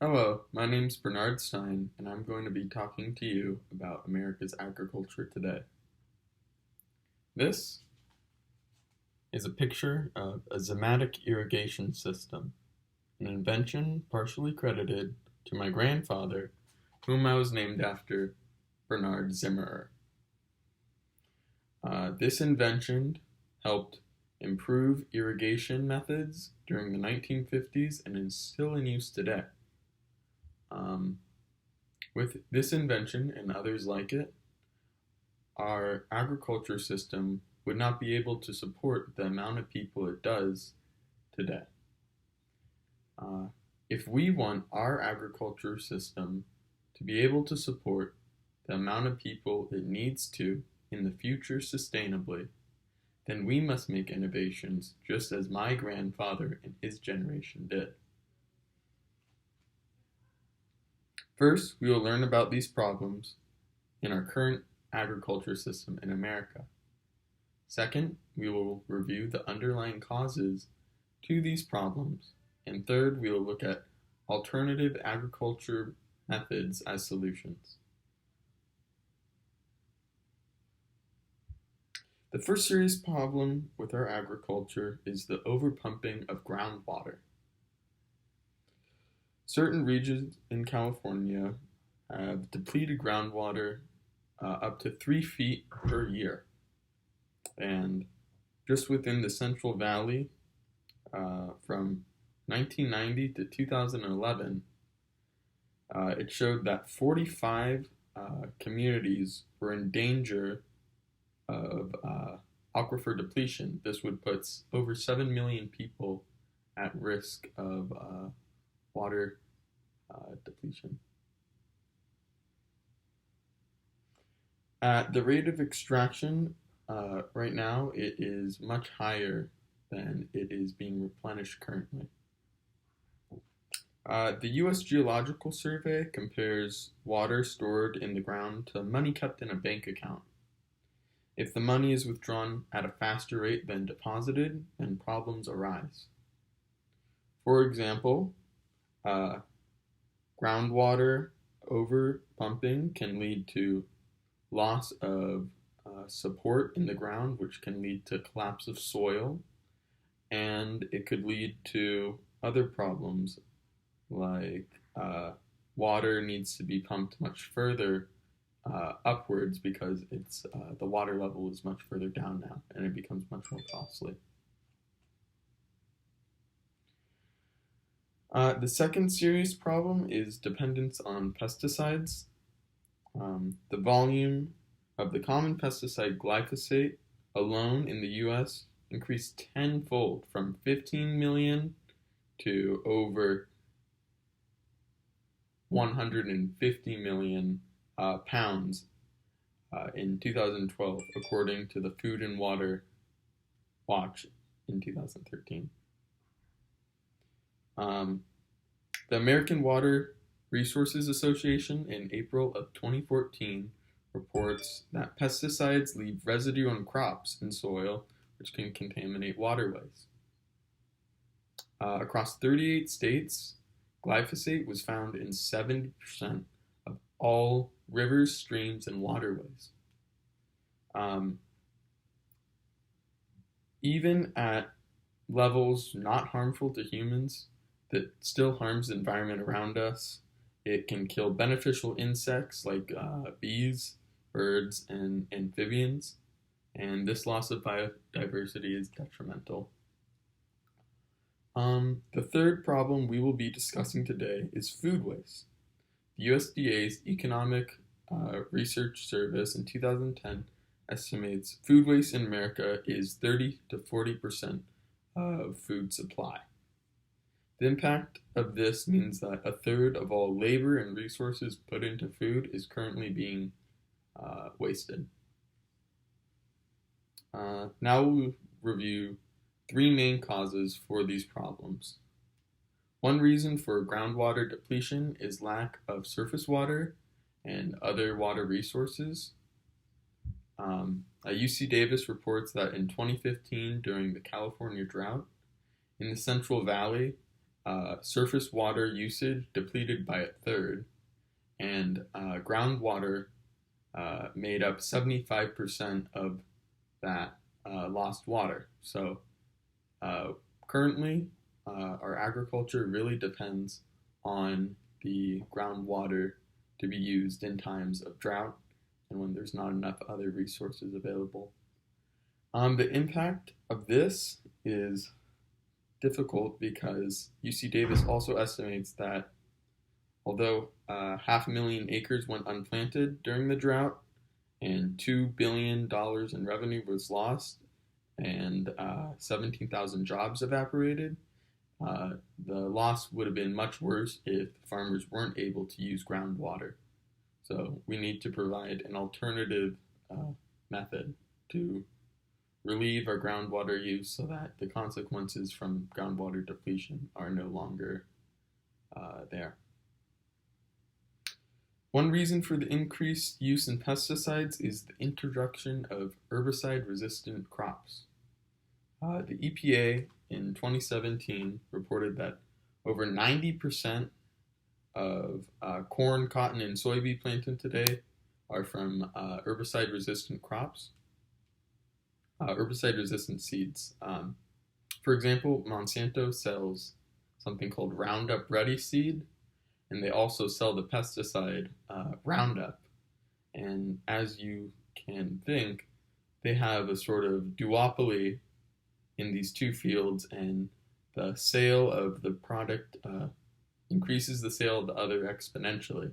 Hello, my name's Bernard Stein, and I'm going to be talking to you about America's agriculture today. This is a picture of a zymatic irrigation system, an invention partially credited to my grandfather, whom I was named after, Bernard Zimmerer. This invention helped improve irrigation methods during the 1950s and is still in use today. With this invention and others like it, our agriculture system would not be able to support the amount of people it does today. If we want our agriculture system to be able to support the amount of people it needs to in the future sustainably, then we must make innovations just as my grandfather and his generation did. First, we will learn about these problems in our current agriculture system in America. Second, we will review the underlying causes to these problems. And third, we will look at alternative agriculture methods as solutions. The first serious problem with our agriculture is the overpumping of groundwater. Certain regions in California have depleted groundwater up to 3 feet per year. And just within the Central Valley, from 1990 to 2011, it showed that 45 communities were in danger of aquifer depletion. This would put over 7 million people at risk of water depletion. At the rate of extraction, right now, it is much higher than it is being replenished currently. The U.S. Geological Survey compares water stored in the ground to money kept in a bank account. If the money is withdrawn at a faster rate than deposited, then problems arise. For example, groundwater over pumping can lead to loss of support in the ground, which can lead to collapse of soil, and it could lead to other problems like water needs to be pumped much further upwards because the water level is much further down now, and it becomes much more costly. The second serious problem is dependence on pesticides. The volume of the common pesticide glyphosate alone in the U.S. increased tenfold from 15 million to over 150 million pounds in 2012, according to the Food and Water Watch in 2013. The American Water Resources Association in April of 2014 reports that pesticides leave residue on crops and soil, which can contaminate waterways. Across 38 states, glyphosate was found in 70% of all rivers, streams, and waterways. Even at levels not harmful to humans, that still harms the environment around us. It can kill beneficial insects like bees, birds, and amphibians, and this loss of biodiversity is detrimental. The third problem we will be discussing today is food waste. The USDA's Economic Research Service in 2010 estimates food waste in America is 30 to 40% of food supply. The impact of this means that a third of all labor and resources put into food is currently being wasted. Now we'll review 3 main causes for these problems. One reason for groundwater depletion is lack of surface water and other water resources. UC Davis reports that in 2015, during the California drought, in the Central Valley, surface water usage depleted by a third, and groundwater made up 75% of that lost water. So uh, currently, our agriculture really depends on the groundwater to be used in times of drought and when there's not enough other resources available. The impact of this is difficult because UC Davis also estimates that although 500,000 acres went unplanted during the drought and $2 billion in revenue was lost and 17,000 jobs evaporated, uh, the loss would have been much worse if farmers weren't able to use groundwater. So we need to provide an alternative method to relieve our groundwater use so that the consequences from groundwater depletion are no longer there. One reason for the increased use in pesticides is the introduction of herbicide-resistant crops. The EPA in 2017 reported that over 90% of corn, cotton, and soybean planted today are from herbicide-resistant crops, herbicide-resistant seeds. For example, Monsanto sells something called Roundup Ready seed, and they also sell the pesticide Roundup. And as you can think, they have a sort of duopoly in these two fields, and the sale of the product increases the sale of the other exponentially.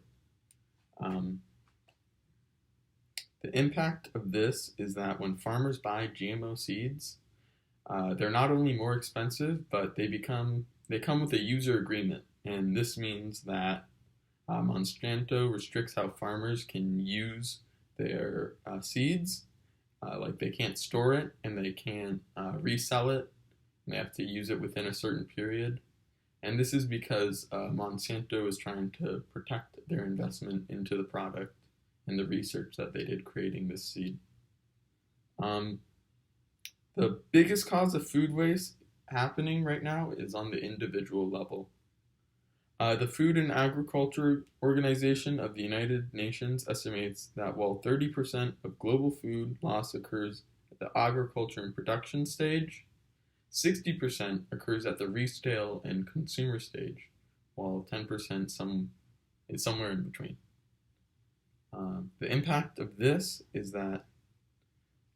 The impact of this is that when farmers buy GMO seeds, they're not only more expensive, but they come with a user agreement, and this means that Monsanto restricts how farmers can use their seeds. Like they can't store it and they can't resell it. And they have to use it within a certain period. And this is because Monsanto is trying to protect their investment into the product and the research that they did creating this seed. The biggest cause of food waste happening right now is on the individual level. The Food and Agriculture Organization of the United Nations estimates that while 30% of global food loss occurs at the agriculture and production stage, 60% occurs at the retail and consumer stage, while 10% is somewhere in between. The impact of this is that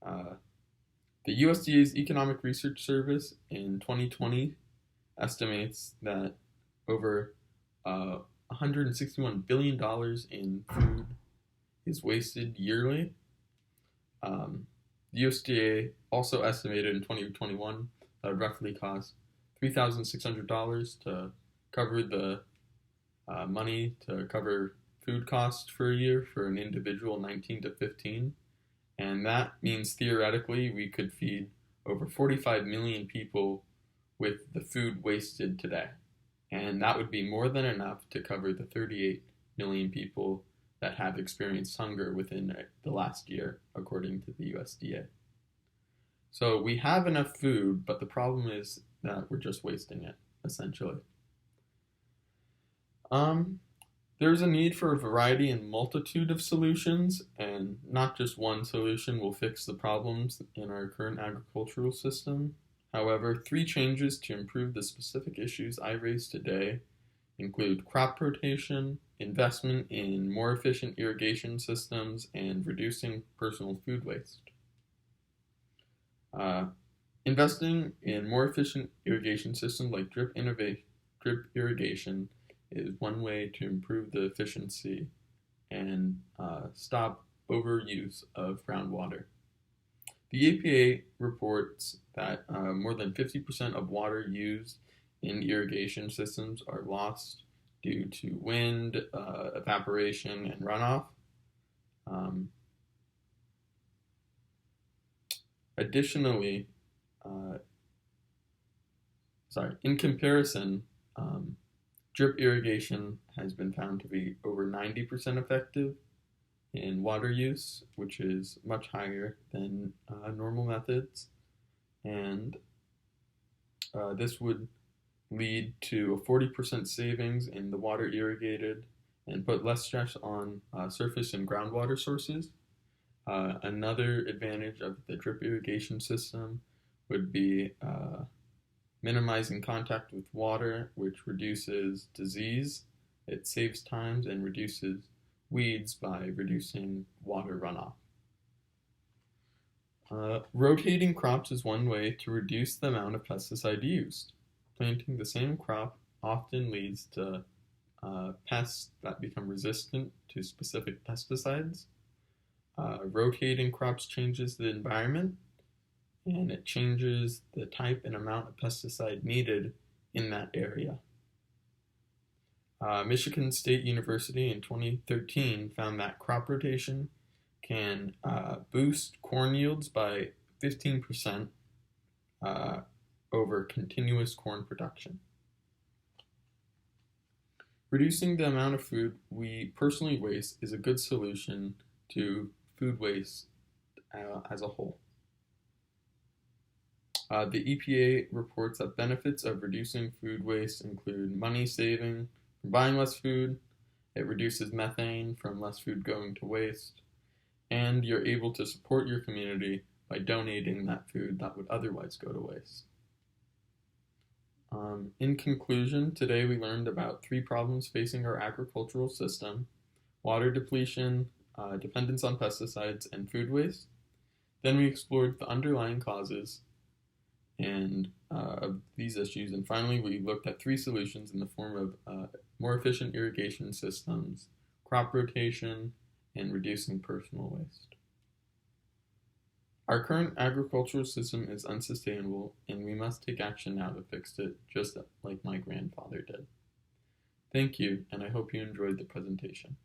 the USDA's Economic Research Service in 2020 estimates that over $161 billion in food is wasted yearly. The USDA also estimated in 2021 that it would roughly cost $3,600 to cover the money to cover food costs for a year for an individual 19 to 15. And that means theoretically we could feed over 45 million people with the food wasted today. And that would be more than enough to cover the 38 million people that have experienced hunger within the last year, according to the USDA. So we have enough food, but the problem is that we're just wasting it, essentially. There's a need for a variety and multitude of solutions, and not just one solution will fix the problems in our current agricultural system. However, 3 changes to improve the specific issues I raised today include crop rotation, investment in more efficient irrigation systems, and reducing personal food waste. Investing in more efficient irrigation systems like drip irrigation is one way to improve the efficiency and stop overuse of groundwater. The EPA reports that more than 50% of water used in irrigation systems are lost due to wind, evaporation, and runoff. Additionally, in comparison, drip irrigation has been found to be over 90% effective in water use, which is much higher than normal methods. And this would lead to a 40% savings in the water irrigated and put less stress on surface and groundwater sources. Another advantage of the drip irrigation system would be minimizing contact with water, which reduces disease. It saves times and reduces weeds by reducing water runoff. Rotating crops is one way to reduce the amount of pesticide used. Planting the same crop often leads to pests that become resistant to specific pesticides. Rotating crops changes the environment, and it changes the type and amount of pesticide needed in that area. Michigan State University in 2013 found that crop rotation can boost corn yields by 15% over continuous corn production. Reducing the amount of food we personally waste is a good solution to food waste as a whole. The EPA reports that benefits of reducing food waste include money saving from buying less food, it reduces methane from less food going to waste, and you're able to support your community by donating that food that would otherwise go to waste. In conclusion, today we learned about 3 problems facing our agricultural system: water depletion, dependence on pesticides, and food waste. Then we explored the underlying causes of these issues, and finally we looked at 3 solutions in the form of more efficient irrigation systems, crop rotation, and reducing personal waste. Our current agricultural system is unsustainable, and we must take action now to fix it, just like my grandfather did. Thank you, and I hope you enjoyed the presentation.